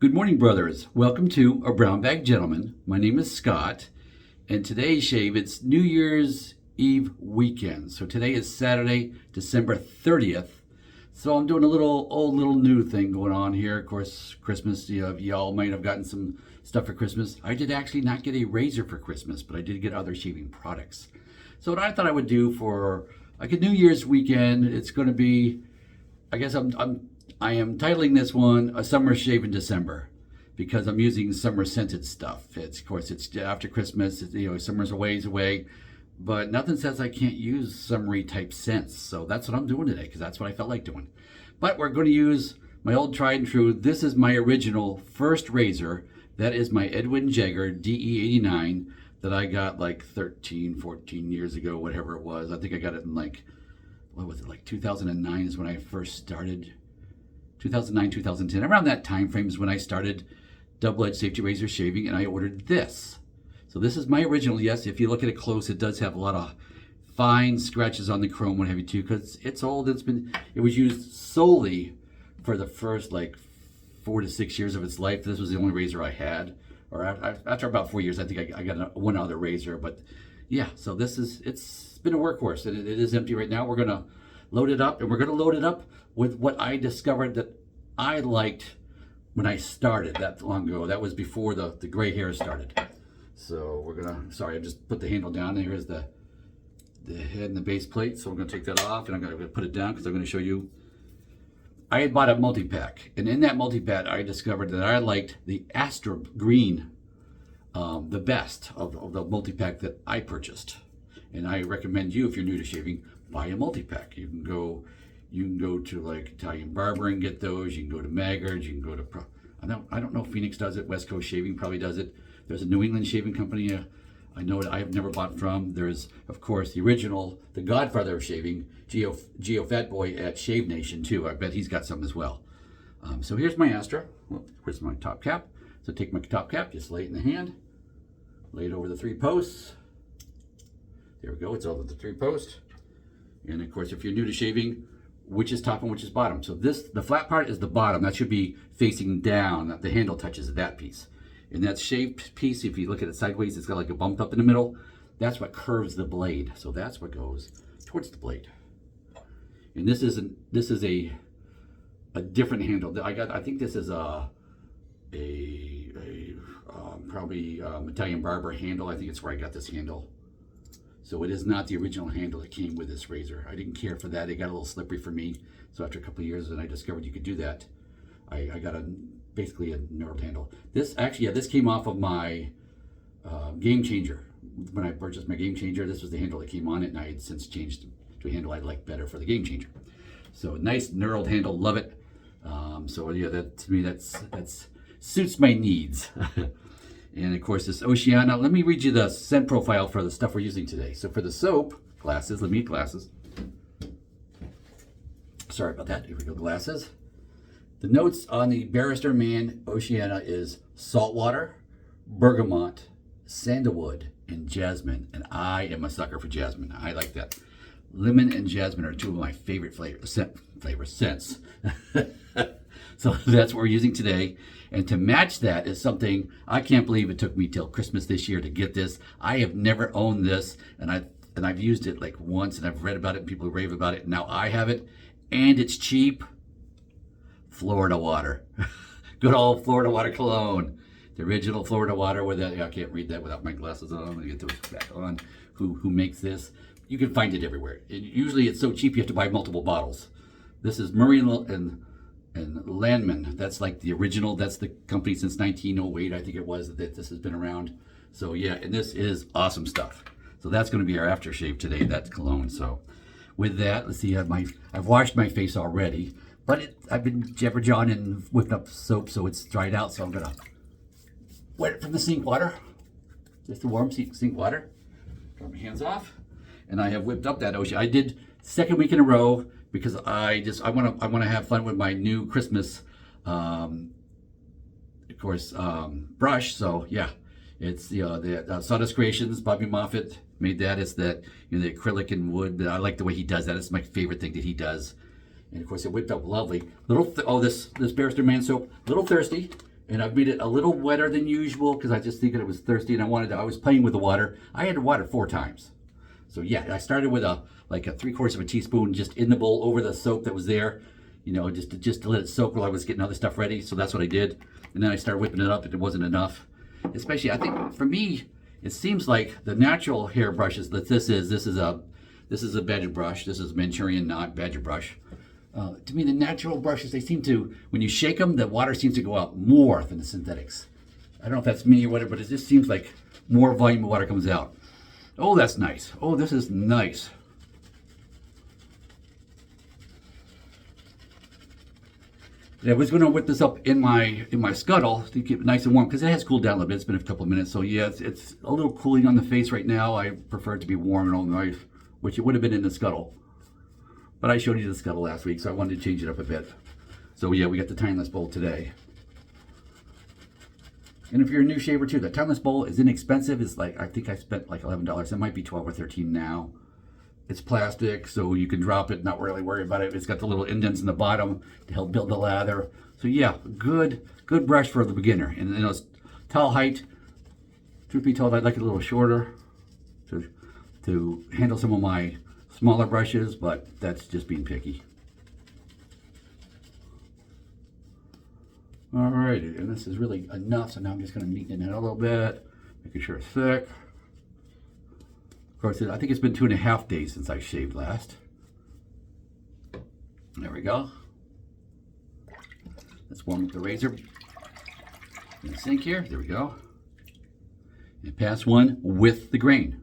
Good morning, brothers. Welcome to A Brown Bag Gentleman. My name is Scott, and today's shave, it's New Year's Eve weekend. So today is Saturday, December 30th. So I'm doing a little new thing going on here. Of course, Christmas, y'all might have gotten some stuff for Christmas. I did actually not get a razor for Christmas, but I did get other shaving products. So what I thought I would do for like a New Year's weekend, it's going to be, I guess I am titling this one A Summer Shave in December because I'm using summer scented stuff. Of course, it's after Christmas, summer's a ways away, but nothing says I can't use summery type scents. So that's what I'm doing today because that's what I felt like doing. But we're going to use my old tried and true. This is my original first razor. That is my Edwin Jagger DE89 that I got like 13, 14 years ago, whatever it was. I think I got it in like 2009 is when I first started. 2009, 2010, around that time frame is when I started double-edged safety razor shaving, and I ordered this. So this is my original. Yes, if you look at it close, it does have a lot of fine scratches on the chrome, what have you, too, because it's old. It was used solely for the first like 4 to 6 years of its life. This was the only razor I had. Or after about 4 years, I think I got one other razor. But yeah, so it's been a workhorse, and it is empty right now. We're gonna load it up, and we're gonna load it up with what I discovered that I liked when I started that long ago. That was before the gray hair started. So I just put the handle down. Here's the head and the base plate. So we're gonna take that off, and I'm gonna put it down because I'm gonna show you. I had bought a multi-pack, and in that multi-pack, I discovered that I liked the Astra green the best of the multi-pack that I purchased. And I recommend you, if you're new to shaving, buy a multi-pack. You can go to like Italian Barber and get those. You can go to Maggard. You can go to I don't know if Phoenix does it. West Coast Shaving probably does it. There's a New England shaving company I know that I have never bought from. There's, of course, the original, the godfather of shaving, Geo Fatboy at Shave Nation too. I bet he's got some as well. So here's my Astra. Well, here's my top cap. So take my top cap, just lay it in the hand, lay it over the 3 posts. There we go. It's over the 3 posts. And of course, if you're new to shaving, which is top and which is bottom. So the flat part is the bottom. That should be facing down. The handle touches that piece. And that shaved piece, if you look at it sideways, it's got like a bump up in the middle. That's what curves the blade. So that's what goes towards the blade. And this is a different handle. I think this is probably Italian Barber handle. I think it's where I got this handle. So it is not the original handle that came with this razor. I didn't care for that. It got a little slippery for me. So after a couple of years, and I discovered you could do that, I got basically a knurled handle. This came off of my Game Changer. When I purchased my Game Changer, this was the handle that came on it, and I had since changed to a handle I like better for the Game Changer. So nice knurled handle, love it. So yeah, that to me that's suits my needs. And of course, this Oceana. Let me read you the scent profile for the stuff we're using today. So for the soap, glasses, let me get glasses. Sorry about that. Here we go, glasses. The notes on the Barrister Mann Oceana is saltwater, bergamot, sandalwood, and jasmine. And I am a sucker for jasmine. I like that. Lemon and jasmine are 2 of my favorite scents. So that's what we're using today. And to match that is something, I can't believe it took me till Christmas this year to get this. I have never owned this, and I've used it like once, and I've read about it, and people rave about it. Now I have it, and it's cheap. Florida water. Good old Florida water cologne. The original Florida water with that. I can't read that without my glasses on. I'm gonna get those back on. Who makes this? You can find it everywhere. Usually it's so cheap you have to buy multiple bottles. This is Murray and Landman. That's like the original. That's the company since 1908, I think it was, that this has been around. So yeah, and this is awesome stuff. So that's going to be our aftershave today. That's cologne. So with that, let's see. I've washed my face already, but I've been jabber-jawing and whipping up soap, so it's dried out. So I'm gonna wet it from the sink water, just the warm sink water. Got my hands off, and I have whipped up that Ocean. I did second week in a row, because I want to have fun with my new Christmas, of course, brush. So yeah, it's the Sawdust Creations. Bobby Moffett made that. It's that the acrylic and wood. I like the way he does that. It's my favorite thing that he does. And of course, it whipped up lovely. This Barrister Mann soap, a little thirsty, And I've made it a little wetter than usual because I just think that it was thirsty and I was playing with the water. I had to water 4 times. So yeah, I started with like a 3/4 of a teaspoon just in the bowl over the soap that was there, you know, just to let it soak while I was getting other stuff ready. So that's what I did. And then I started whipping it up and it wasn't enough. Especially, I think for me, it seems like the natural hair brushes that this is a badger brush. This is Manchurian knot badger brush. To me, the natural brushes, they seem to, when you shake them, the water seems to go out more than the synthetics. I don't know if that's me or whatever, but it just seems like more volume of water comes out. Oh, that's nice. Oh, this is nice. Yeah, I was going to whip this up in my scuttle to keep it nice and warm because it has cooled down a little bit. It's been a couple of minutes, so yeah, it's a little cooling on the face right now. I prefer it to be warm and all nice, which it would have been in the scuttle. But I showed you the scuttle last week, so I wanted to change it up a bit. So yeah, we got the timeless bowl today. And if you're a new shaver too, the timeless bowl is inexpensive. It's like, I think I spent like $11. It might be 12 or 13 now. It's plastic, so you can drop it, not really worry about it. It's got the little indents in the bottom to help build the lather. So yeah, good brush for the beginner. And you know, it's towel height. Truth be told, I'd like it a little shorter to handle some of my smaller brushes, but that's just being picky. Alrighty, and this is really enough, so now I'm just going to neaten it a little bit, making sure it's thick. Of course, I think it's been 2.5 days since I shaved last. There we go. Let's warm up the razor in the sink here. There we go. And pass one with the grain.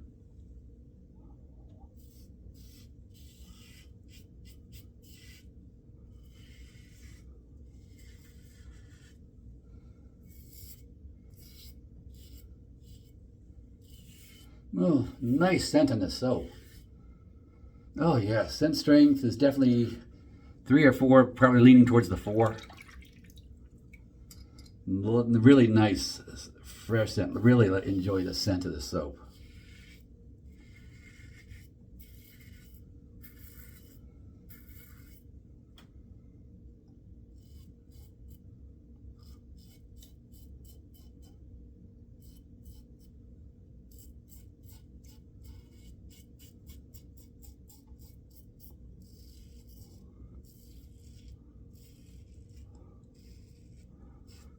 Oh, nice scent on this soap. Oh yeah, scent strength is definitely 3 or 4, probably leaning towards the 4. Really nice, fresh scent. Really enjoy the scent of the soap.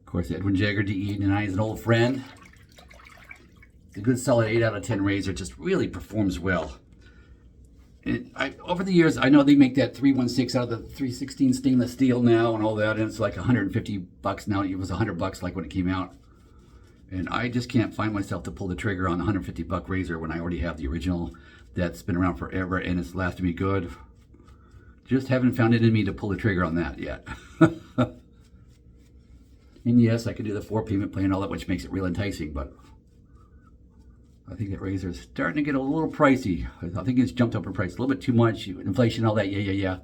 Of course, Edwin Jagger DE89 is an old friend. It's a good solid 8 out of 10 razor, just really performs well. And over the years, I know they make that 316 out of the 316 stainless steel now and all that, and it's like $150 now. It was $100 like when it came out. And I just can't find myself to pull the trigger on the $150 razor when I already have the original that's been around forever and it's lasted me good. Just haven't found it in me to pull the trigger on that yet. And yes, I could do the 4-payment plan and all that, which makes it real enticing, but I think that razor is starting to get a little pricey. I think it's jumped up in price a little bit too much. Inflation, all that, yeah.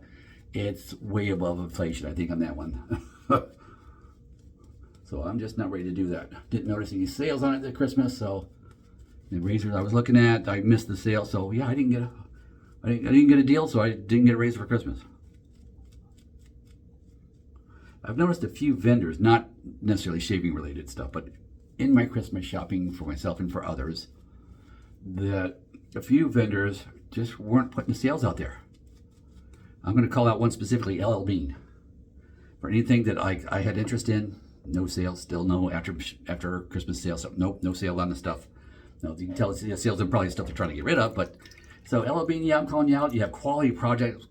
It's way above inflation, I think, on that one. So I'm just not ready to do that. Didn't notice any sales on it at Christmas, so the razors I was looking at, I missed the sale. So yeah, I didn't get a deal, so I didn't get a razor for Christmas. I've noticed a few vendors, not necessarily shaving related stuff, but in my Christmas shopping for myself and for others, that a few vendors just weren't putting the sales out there. I'm going to call out one specifically, LL Bean. For anything that I had interest in, no sales, still no after Christmas sales. So nope, no sale on the stuff. No, you can tell the sales are probably stuff they're trying to get rid of, but so LL Bean, yeah, I'm calling you out. You have quality products,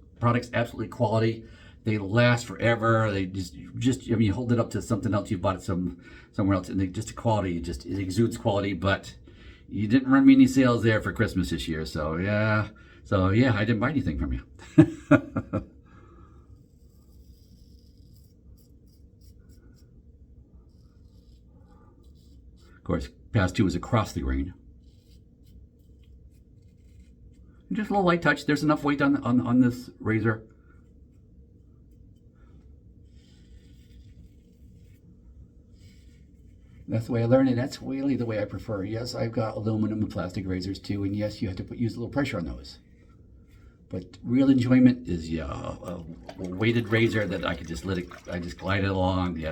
absolutely quality. They last forever. They just I mean, you hold it up to something else you bought it somewhere else, and they just quality, it exudes quality. But you didn't run me any sales there for Christmas this year, so yeah, I didn't buy anything from you. Of course, pass 2 is across the grain. And just a little light touch. There's enough weight on this razor. That's the way I learned it. That's really the way I prefer. Yes, I've got aluminum and plastic razors too, and yes, you have to use a little pressure on those. But real enjoyment is a weighted razor that I could just I just glide it along.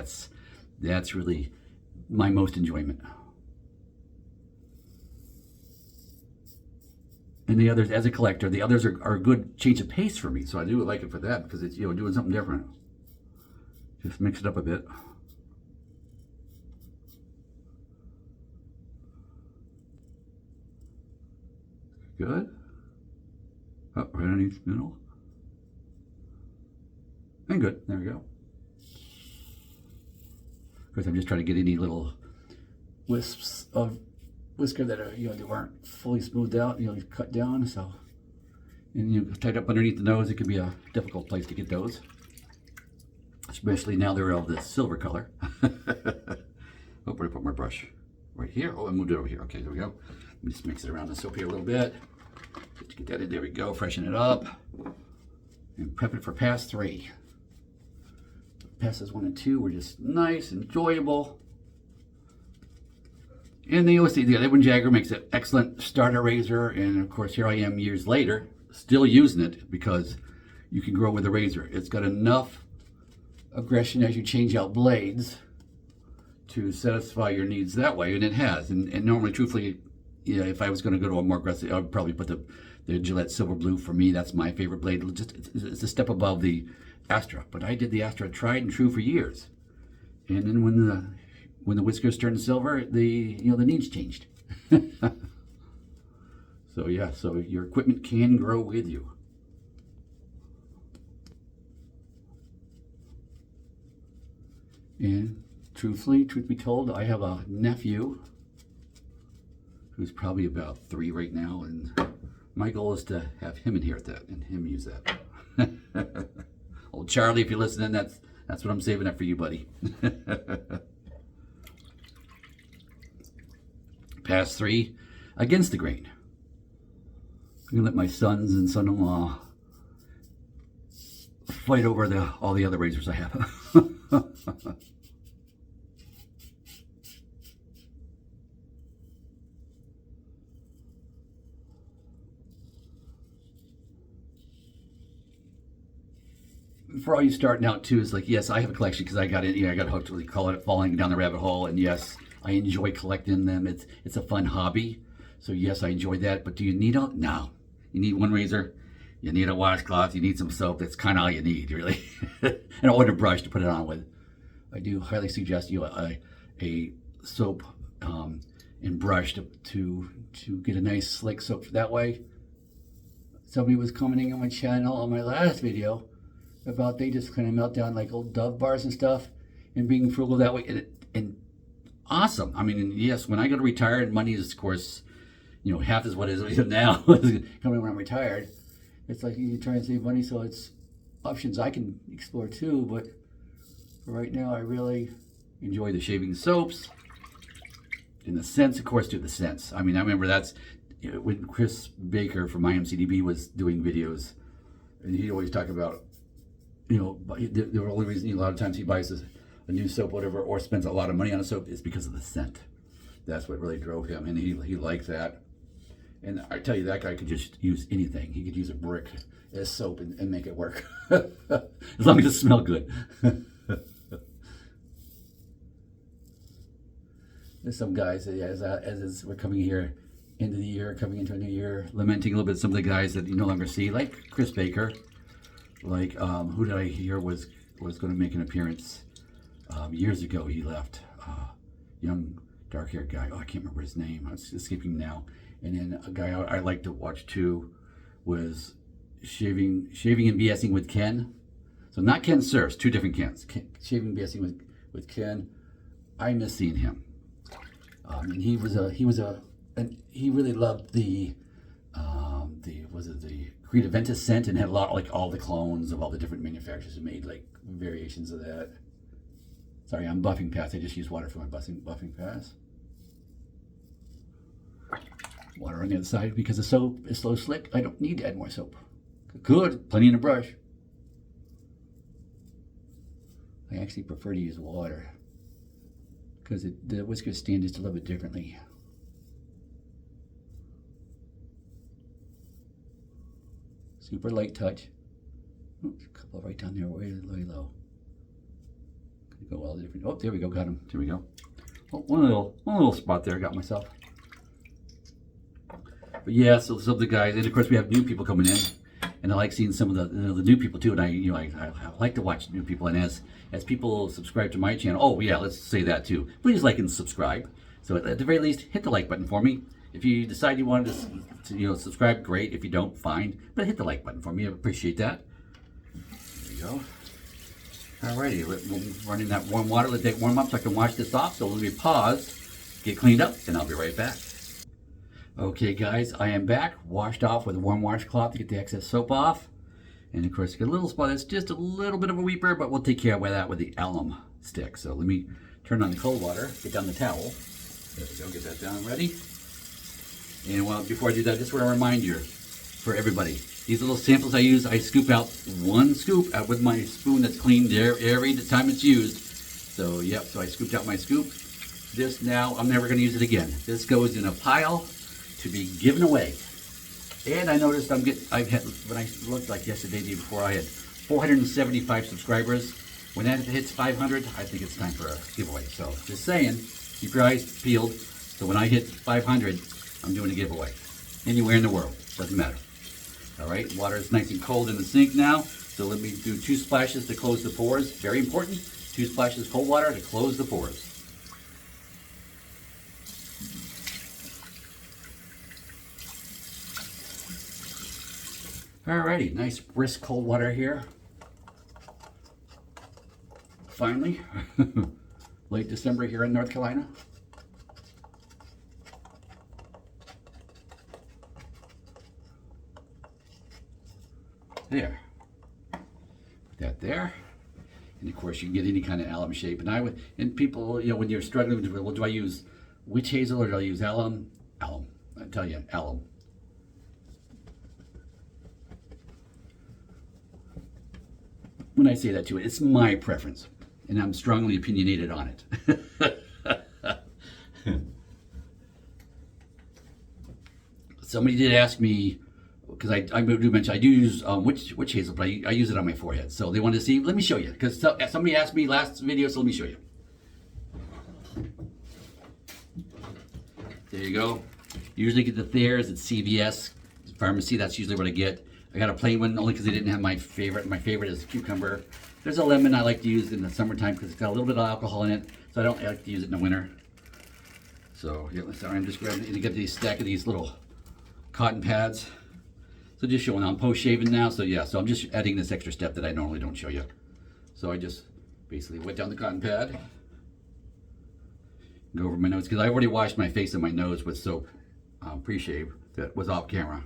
That's really my most enjoyment. And the others, as a collector, the others are a good change of pace for me. So I do like it for that because it's, you know, doing something different. Just mix it up a bit. Good. Oh, right underneath the middle. And good. There we go. Of course, I'm just trying to get any little wisps of whisker that are, you know, they weren't fully smoothed out, you know, cut down. So, and you know, tied up underneath the nose, it could be a difficult place to get those, especially now they're of this silver color. Oh, where to put my brush? Right here. Oh, I moved it over here. Okay, there we go. Let me just mix it around the soap here a little bit. Just get that in. There we go. Freshen it up and prep it for pass 3. Passes 1 and 2 were just nice, enjoyable. And the Edwin Jagger makes an excellent starter razor, and of course here I am years later, still using it because you can grow with a razor. It's got enough aggression as you change out blades to satisfy your needs that way, and it has. And normally, truthfully, you know, if I was going to go to a more aggressive, I would probably put the Gillette Silver Blue. For me, that's my favorite blade. It's a step above the Astra, but I did the Astra tried and true for years, and then when the whiskers turned silver, the needs changed. So yeah, so your equipment can grow with you. And truth be told, I have a nephew who's probably about 3 right now, and my goal is to have him inherit that and him use that. Old Charlie, if you're listening, that's what I'm saving up for you, buddy. Pass 3, against the grain. I'm gonna let my sons and son-in-law fight over all the other razors I have. For all you starting out too, is like, yes, I have a collection because I got it. I got hooked. We call it falling down the rabbit hole. And yes, I enjoy collecting them. It's a fun hobby. So yes, I enjoy that. But do you need no? You need one razor. You need a washcloth. You need some soap. That's kind of all you need, really. And a water brush to put it on with. I do highly suggest you a soap and brush to get a nice slick soap that way. Somebody was commenting on my channel on my last video about they just kind of melt down like old Dove bars and stuff, and being frugal that way, and awesome. I mean, yes, when I go to retire, and money is, of course, you know, half is what it is now. Coming when I'm retired, it's like you try and save money, so it's options I can explore too. But for right now, I really enjoy the shaving soaps, and the scents, of course, the scents. I mean, I remember that's, you know, when Chris Baker from IMCDB was doing videos, and he'd always talk about, you know, the only reason a lot of times he buys a new soap, whatever, or spends a lot of money on a soap is because of the scent. That's what really drove him, and he liked that. And I tell you, that guy could just use anything. He could use a brick as soap and make it work, as long as it smelled good. There's some guys that, as we're coming here into the year, coming into a new year, lamenting a little bit some of the guys that you no longer see, like Chris Baker. Like, who did I hear was going to make an appearance years ago? He left. Young, dark-haired guy. Oh, I can't remember his name. It's escaping now. And then a guy I like to watch too was shaving and BSing with Ken. So not Ken Surfs, 2 different Kens. Shaving BSing with Ken. I miss seeing him. And he really loved the Creed Aventus scent, and had a lot, like all the clones of all the different manufacturers who made like variations of that. Sorry, I'm buffing pass. I just use water for my buffing pass. Water on the other side because the soap is so slick. I don't need to add more soap. Good, plenty in the brush. I actually prefer to use water because the whiskers stand just a little bit differently. Super light touch. Oops, a couple right down there, way low. Go all different. Oh, there we go. Got him. There we go. Oh, one little spot there. Got myself. But yeah, so some of the guys, and of course we have new people coming in, and I like seeing some of the new people too. And I like to watch new people. And as people subscribe to my channel, oh yeah, let's say that too. Please like and subscribe. So at the very least, hit the like button for me. If you decide you wanted to subscribe, great. If you don't, fine. But hit the like button for me. I appreciate that. There you go. Alrighty, we're running that warm water. Let that warm up so I can wash this off. So let me pause, get cleaned up, and I'll be right back. Okay guys, I am back, washed off with a warm washcloth to get the excess soap off. And of course, get a little spot that's just a little bit of a weeper, but we'll take care of that with the alum stick. So let me turn on the cold water, get down the towel. There we go, get that down ready. And before I do that, I just want to remind you, for everybody, these little samples I use, I scoop out one scoop out with my spoon that's cleaned there every time it's used. So yep, so I scooped out my scoop. This now, I'm never going to use it again. This goes in a pile to be given away. And I noticed I've had, when I looked like yesterday, the day before, I had 475 subscribers. When that hits 500, I think it's time for a giveaway. So just saying, keep your eyes peeled. So when I hit 500, I'm doing a giveaway. Anywhere in the world, doesn't matter. All right, water is nice and cold in the sink now. So let me do 2 splashes to close the pores. Very important, 2 splashes cold water to close the pores. Alrighty, nice brisk cold water here. Finally, late December here in North Carolina. There. Put that there. And of course you can get any kind of alum shape. And people, when you're struggling with, well, do I use witch hazel or do I use alum? Alum. I tell you, alum. When I say that too, it's my preference, and I'm strongly opinionated on it. Somebody did ask me, because I do mention I do use witch hazel, but I use it on my forehead. So they wanted to see. Let me show you, because somebody asked me last video, so let me show you. There you go. Usually get the Thayers at CVS pharmacy. That's usually what I get. I got a plain one only because they didn't have my favorite. My favorite is cucumber. There's a lemon I like to use in the summertime because it's got a little bit of alcohol in it. So I don't like to use it in the winter. So yeah, sorry, I'm just grabbing to get these stack of these little cotton pads. So just showing I'm post shaving now. So yeah, so I'm just adding this extra step that I normally don't show you. So I just basically wet down the cotton pad. Go over my nose because I already washed my face and my nose with soap pre-shave that was off camera.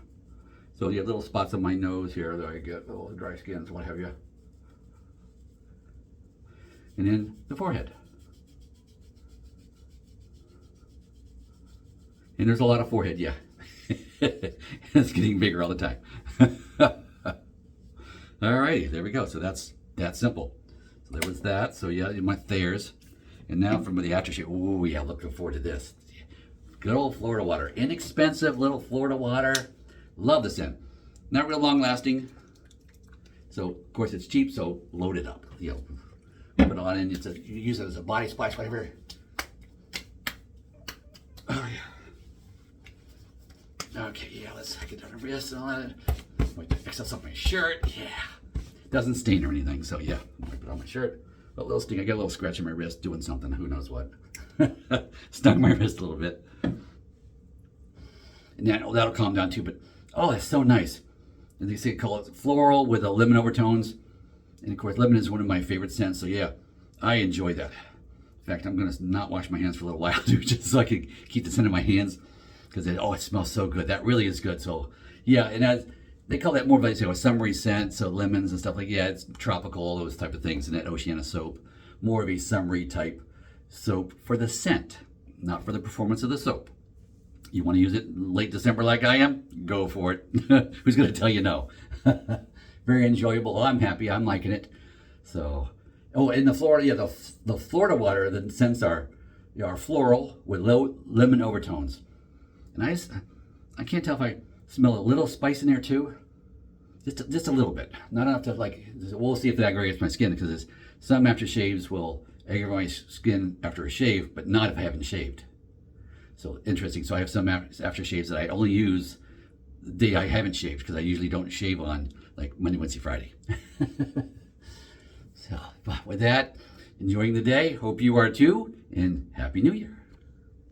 So you have little spots on my nose here that I get, little dry skins, what have you. And then the forehead. And there's a lot of forehead, yeah. It's getting bigger all the time. Alrighty, there we go. So that's that simple. So there was that. So yeah, my Thayers. And now from the aftershave. Oh yeah, looking forward to this. Good old Florida water. Inexpensive little Florida water. Love the scent. Not real long lasting. So of course it's cheap, so load it up. Put it on and you use it as a body splash, whatever. Oh yeah. Okay, yeah, let's get down the wrist and all that. Wipe the excess off my shirt. Yeah. Doesn't stain or anything, so yeah. Wipe it on my shirt. A little sting. I got a little scratch on my wrist doing something. Who knows what. Stung my wrist a little bit. And that'll calm down too, but oh, it's so nice. And they say call it floral with a lemon overtones. And of course, lemon is one of my favorite scents, so yeah, I enjoy that. In fact, I'm gonna not wash my hands for a little while too, just so I can keep the scent in my hands. Because it smells so good. That really is good. So yeah, and they call that more of like a summery scent, so lemons and stuff like it's tropical, all those type of things in that Oceana soap. More of a summery type soap for the scent, not for the performance of the soap. You want to use it late December like I am? Go for it. Who's going to tell you no? Very enjoyable. Well, I'm happy. I'm liking it. So, in the Florida, the Florida water, the scents are floral with low lemon overtones. And I can't tell if I smell a little spice in there too. Just a little bit. Not enough to we'll see if that aggravates my skin because some aftershaves will aggravate my skin after a shave, but not if I haven't shaved. So interesting. So I have some aftershaves that I only use the day I haven't shaved, because I usually don't shave on like Monday, Wednesday, Friday. So with that, enjoying the day. Hope you are too, and Happy New Year.